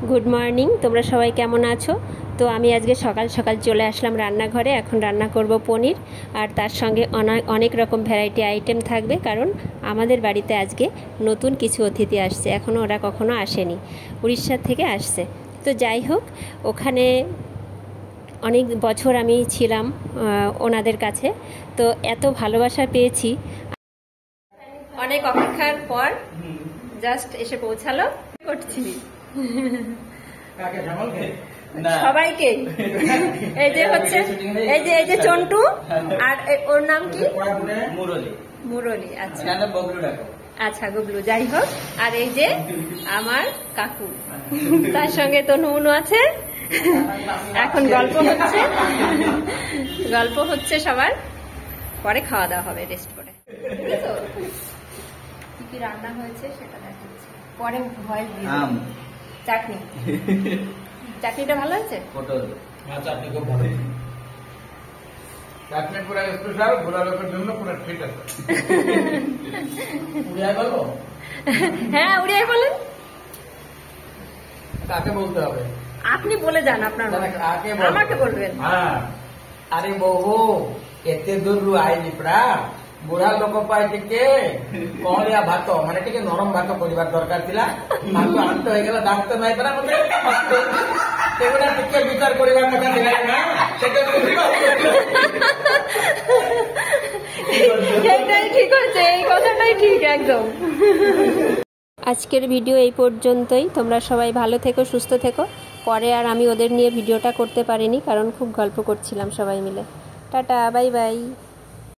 Good morning, তোমরা সবাই কেমন আছো? তো আমি আজকে সকাল সকাল চলে আসলাম রান্নাঘরে। এখন রান্না করব পনির, আর তার সঙ্গে অনেক রকম ভ্যারাইটি আইটেম থাকবে, কারণ আমাদের বাড়িতে আজকে নতুন কিছু অতিথি আসছে। এখনও ওরা কখনো আসেনি, উড়িষ্যার থেকে আসছে। তো যাই হোক, ওখানে অনেক বছর আমি ছিলাম ওনাদের কাছে, তো এত ভালোবাসা পেয়েছি। অনেক অপেক্ষার পর জাস্ট এসে পৌঁছালো। করছি সবাইকে, এই যে হচ্ছে এই যে চন্টু, আর ওর নাম কি? মুরলি। আচ্ছা আচ্ছা, গুবলু। যাই হোক, আর এই যে আমার কাকু, তার সঙ্গে তো নুনু আছে। এখন গল্প হচ্ছে সবার, পরে খাওয়া দাওয়া হবে রেস্ট করে। কি কি রান্না হয়েছে সেটা দেখাচ্ছি পরে। ভয়েস দিয়ে চাটনি, চাটনিটা ভালো আছে। পটল চাটনি খুব ভালো। চাটনি পুরো স্পেশাল, বুড়া লোকের জন্য পুরো ঠিক আছে। উড়িয়া বলবো? হ্যাঁ, উড়িয়ায় বলেন। কাকে বলতে হবে? আপনি বলে যান আপনার। আমাকে বলবেন। হ্যাঁ, আরে বহু এতে দূর আইনি প্রা বুড়া লোক পাই টিকে কলিয়া ভাত, মানে টিকে নরম ভাত করিবার দরকার ଥିଲା। ভাত আন্ত হয়ে গেল, দাম তো নাই পরা, মতে সেগুলা টিকে বিচার করিবার কথা ଥିଲା না। সেটাই ঠিক হচ্ছে, এই কথাটাই ঠিক একদম। আজকের ভিডিও এই পর্যন্তই। তোমরা সবাই ভালো থেকো, সুস্থ থেকো। পরে আর আমি ওদের নিয়ে ভিডিওটা করতে পারিনি, কারণ খুব গল্প করছিলাম সবাই মিলে। Tata, bye bye.